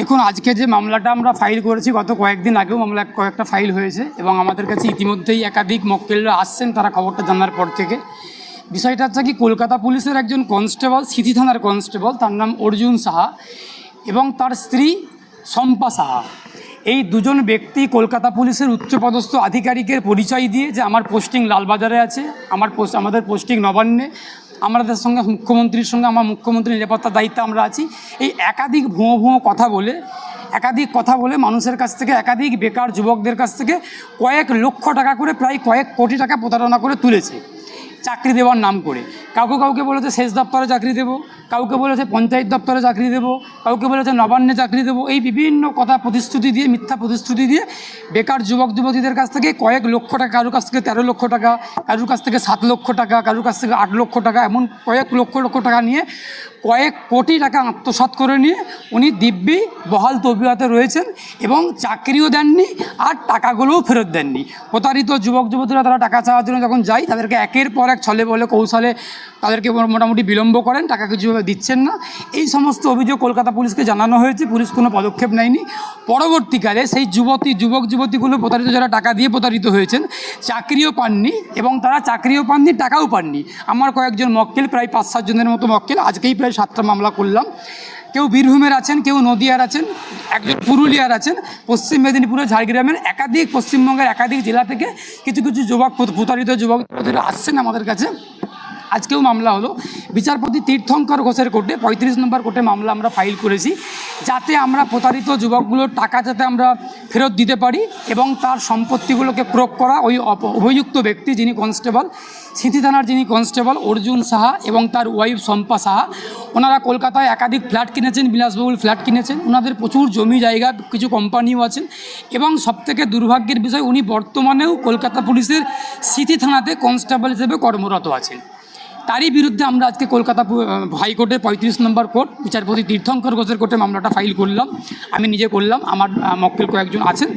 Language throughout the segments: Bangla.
দেখুন, আজকে যে মামলাটা আমরা ফাইল করেছি, গত কয়েকদিন আগেও মামলা কয়েকটা ফাইল হয়েছে এবং আমাদের কাছে ইতিমধ্যেই একাধিক মক্কেলরা আসছেন তারা খবরটা জানার পর থেকে। বিষয়টা হচ্ছে কি, কলকাতা পুলিশের একজন কনস্টেবল, সিথি থানার কনস্টেবল, তার নাম অর্জুন সাহা এবং তার স্ত্রী শম্পা সাহা, এই দুজন ব্যক্তি কলকাতা পুলিশের উচ্চপদস্থ আধিকারিকের পরিচয় দিয়ে যে আমার পোস্টিং লালবাজারে আছে, আমাদের পোস্টিং নবান্নে, আমাদের সঙ্গে মুখ্যমন্ত্রীর সঙ্গে আমার মুখ্যমন্ত্রী নিরাপত্তার দায়িত্বে আমরা আছি, এই একাধিক ভুয়ো কথা বলে মানুষের কাছ থেকে, একাধিক বেকার যুবকদের কাছ থেকে কয়েক লক্ষ টাকা করে, প্রায় কয়েক কোটি টাকা প্রতারণা করে তুলেছে চাকরি দেওয়ার নাম করে। কাউকে বলেছে সেচ দপ্তরে চাকরি দেবো, কাউকে বলেছে পঞ্চায়েত দপ্তরে চাকরি দেবো, কাউকে বলেছে নবান্নে চাকরি দেবো। এই বিভিন্ন কথা প্রতিশ্রুতি দিয়ে, মিথ্যা প্রতিশ্রুতি দিয়ে বেকার যুবক যুবতীদের কাছ থেকে কয়েক লক্ষ টাকা, কারোর কাছ থেকে 13 লক্ষ টাকা, কারোর কাছ থেকে 7 লক্ষ টাকা, কারোর কাছ থেকে 8 লক্ষ টাকা, এমন কয়েক লক্ষ টাকা নিয়ে কয়েক কোটি টাকা আত্মসাৎ করে নিয়ে উনি দিব্যি বহাল তবিয়তে রয়েছেন এবং চাকরিও দেননি আর টাকাগুলোও ফেরত দেননি। প্রতারিত যুবক যুবতীরা তারা টাকা চাওয়ার জন্য যখন যায়, তাদেরকে একের পর এক ছলে বলে কৌশলে তাদেরকে মোটামুটি বিলম্ব করেন, টাকা কিছুভাবে দিচ্ছেন না। এই সমস্ত অভিযোগ কলকাতা পুলিশকে জানানো হয়েছে, পুলিশ কোনো পদক্ষেপ নেয়নি। পরবর্তীকালে সেই যুবক যুবতীগুলো প্রতারিত, যারা টাকা দিয়ে প্রতারিত হয়েছেন, চাকরিও পাননি এবং তারা চাকরিও পাননি, টাকাও পাননি। আমার কয়েকজন মক্কেল, প্রায় 5-7 জনের মতো মক্কেল, আজকেই প্রায় 7টা মামলা করলাম। কেউ বীরভূমের আছেন, কেউ নদিয়ার আছেন, একজন পুরুলিয়ার আছেন, পশ্চিম মেদিনীপুরে, ঝাড়গ্রামের, একাধিক পশ্চিমবঙ্গের একাধিক জেলা থেকে কিছু প্রতারিত যুবক আসছেন আমাদের কাছে। আজকেও মামলা হলো বিচারপতি তীর্থঙ্কর ঘোষের কোর্টে, 35 নম্বর কোর্টে মামলা আমরা ফাইল করেছি, যাতে আমরা প্রতারিত যুবকগুলোর টাকা যাতে আমরা ফেরত দিতে পারি এবং তার সম্পত্তিগুলোকে ক্রোক করা ওই অভিযুক্ত ব্যক্তি, যিনি কনস্টেবল, সিথি থানার যিনি কনস্টেবল অর্জুন সাহা এবং তার ওয়াইফ শম্পা সাহা, ওনারা কলকাতায় একাধিক ফ্ল্যাট কিনেছেন, বিলাসবহুল ফ্ল্যাট কিনেছেন, ওনাদের প্রচুর জমি জায়গা, কিছু কোম্পানিও আছেন এবং সবথেকে দুর্ভাগ্যের বিষয়, উনি বর্তমানেও কলকাতা পুলিশের সিথি থানাতে কনস্টেবল হিসেবে কর্মরত আছেন। তারই বিরুদ্ধে আমরা আজকে কলকাতা হাইকোর্টের 35 নম্বর কোর্ট, বিচারপতি তীর্থঙ্কর ঘোষের কোর্টে মামলাটা ফাইল করলাম। আমি নিজে করলাম, আমার মক্কেল কয়েকজন আছেন।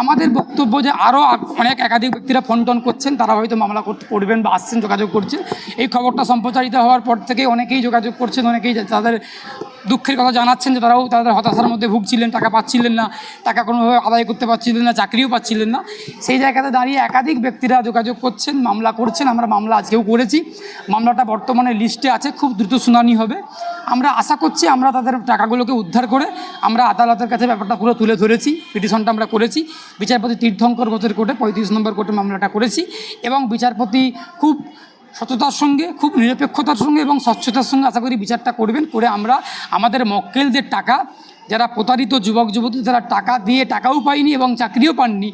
আমাদের বক্তব্য যে আরও অনেক একাধিক ব্যক্তিরা ফোন টোন করছেন, তারা হয়তো মামলা করবেন বা আসছেন, যোগাযোগ করছেন। এই খবরটা সম্প্রচারিত হওয়ার পর থেকে অনেকেই যোগাযোগ করছেন, অনেকেই তাদের দুঃখের কথা জানাচ্ছেন যে তারাও তাদের হতাশার মধ্যে ভুগছিলেন, টাকা পাচ্ছিলেন না, টাকা কোনোভাবে আদায় করতে পারছিলেন না, চাকরিও পাচ্ছিলেন না। সেই জায়গাতে দাঁড়িয়ে একাধিক ব্যক্তিরা যোগাযোগ করছেন, মামলা করছেন। আমরা মামলা আজকেও করেছি, মামলাটা বর্তমানে লিস্টে আছে, খুব দ্রুত শুনানি হবে। আমরা আশা করছি আমরা তাদের টাকাগুলোকে উদ্ধার করে আমরা আদালতের কাছে ব্যাপারটা পুরো তুলে ধরেছি। পিটিশনটা আমরা করেছি বিচারপতি তীর্থঙ্কর ঘোষের কোর্টে, 35 নম্বর কোর্টে মামলাটা করেছি এবং বিচারপতি খুব সততার সঙ্গে, খুব নিরপেক্ষতার সঙ্গে এবং স্বচ্ছতার সঙ্গে আশা করি বিচারটা করবেন। করে আমরা আমাদের মক্কেলদের টাকা, যারা প্রতারিত যুবক যুবতী, যারা টাকা দিয়ে টাকাও পায়নি এবং চাকরিও পাননি,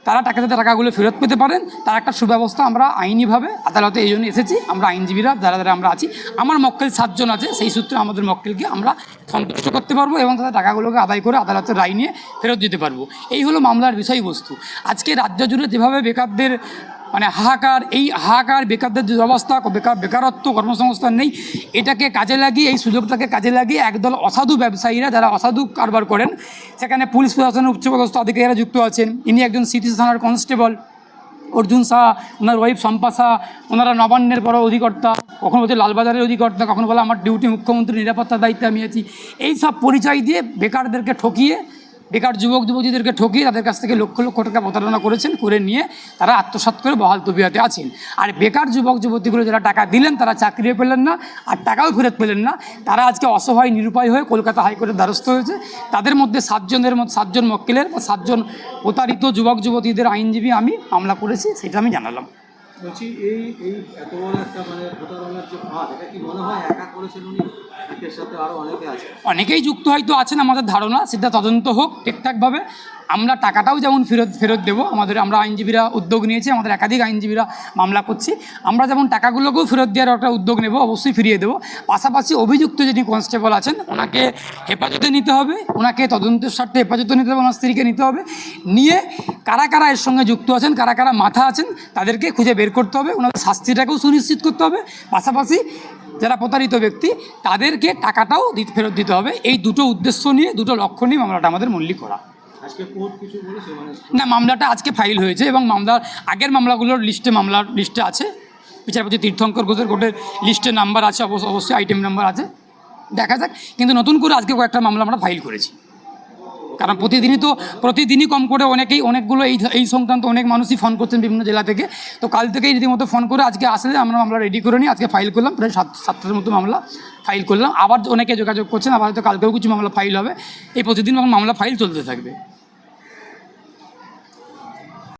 তারা টাকাগুলো ফেরত পেতে পারেন, তার একটা সুব্যবস্থা আমরা আইনিভাবে আদালতে এই জন্য এসেছি। আমরা আইনজীবীরা যারা আমরা আছি, আমার মক্কেল 7 জন আছে, সেই সূত্রে আমাদের মক্কেলকে আমরা সন্তুষ্ট করতে পারবো এবং তাদের টাকাগুলোকে আদায় করে আদালতের রায় নিয়ে ফেরত দিতে পারবো। এই হলো মামলার বিষয়বস্তু। আজকে রাজ্য জুড়ে যেভাবে বেকারদের হাহাকার, এই হাহাকার, বেকারদের যে অবস্থা, বেকারত্ব, কর্মসংস্থান নেই, এটাকে কাজে লাগিয়ে, এই সুযোগটাকে কাজে লাগিয়ে একদল অসাধু ব্যবসায়ীরা, যারা অসাধু কারবার করেন, সেখানে পুলিশ প্রশাসনের উচ্চপদস্থ আধিকারিকরা যুক্ত আছেন। ইনি একজন সিটি থানার কনস্টেবল অর্জুন সাহা, ওনার ওয়াইফ শম্পা সাহা, ওনারা নবান্নের বড় অধিকর্তা, কখনো বলছে লালবাজারের অধিকর্তা, কখনো বলে আমার ডিউটি মুখ্যমন্ত্রী নিরাপত্তার দায়িত্বে আমি আছি। এই সব পরিচয় দিয়ে বেকারদেরকে ঠকিয়ে, বেকার যুবক যুবতীদেরকে ঠকিয়ে তাদের কাছ থেকে লক্ষ লক্ষ টাকা প্রতারণা করেছেন, করে নিয়ে তারা আত্মসাৎ করে বহাল তবিয়তে আছেন। আর বেকার যুবক যুবতীগুলো যারা টাকা দিলেন, তারা চাকরিও পেলেন না আর টাকাও ফেরত পেলেন না, তারা আজকে অসহায় নিরুপায় হয়ে কলকাতা হাইকোর্টের দ্বারস্থ হয়েছে। তাদের মধ্যে 7 জন মক্কেলের বা 7 জন প্রতারিত যুবক যুবতীদের আইনজীবী আমি মামলা করেছি, সেটা আমি জানালাম। বলছি, এই এত বড় একটা প্রতারণার যে ফাঁদ, এটা কি মনে হয় একা করেছেন উনি? অনেকেই যুক্ত হয়তো আছেন, আমাদের ধারণা সেটা তদন্ত হোক ঠিকঠাকভাবে। আমরা টাকাটাও যেমন ফেরত দেবো, আমরা আইনজীবীরা উদ্যোগ নিয়েছি, আমাদের একাধিক আইনজীবীরা মামলা করছি। আমরা যেমন টাকাগুলোকেও ফেরত দেওয়ার একটা উদ্যোগ নেব, অবশ্যই ফিরিয়ে দেবো। পাশাপাশি অভিযুক্ত যিনি কনস্টেবল আছেন, ওনাকে হেফাজতে নিতে হবে, ওনাকে তদন্তের স্বার্থে হেফাজতে নিতে হবে, ওনার স্ত্রীকে নিতে হবে। নিয়ে কারা কারা এর সঙ্গে যুক্ত আছেন, কারা কারা মাথা আছেন, তাদেরকে খুঁজে বের করতে হবে, ওনাদের শাস্তিটাকেও সুনিশ্চিত করতে হবে। পাশাপাশি যারা প্রতারিত ব্যক্তি, তাদেরকে টাকাটাও ফেরত দিতে হবে। এই দুটো উদ্দেশ্য নিয়ে, দুটো লক্ষ্য নিয়ে মামলাটা আমাদের মূল্য করা। না, মামলাটা আজকে ফাইল হয়েছে এবং আগের মামলাগুলোর মামলার লিস্টে আছে। বিচারপতি তীর্থঙ্কর ঘোষের কোর্টের লিস্টে নাম্বার আছে, অবশ্যই আইটেম নাম্বার আছে, দেখা যাক। কিন্তু নতুন করে আজকে কয়েকটা মামলা আমরা ফাইল করেছি। কারণ প্রতিদিনই কম করে অনেকগুলো এই সংক্রান্ত অনেক মানুষই ফোন করছেন বিভিন্ন জেলা থেকে। তো কাল থেকেই রীতিমতো ফোন করে আজকে আসলে আমরা মামলা রেডি করে নিই, আজকে ফাইল করলাম, প্রায় 7টার মতো মামলা ফাইল করলাম। আবার অনেকে যোগাযোগ করছেন, আবার হয়তো কালকেও কিছু মামলা ফাইল হবে, এই প্রতিদিন মামলা ফাইল চলতে থাকবে।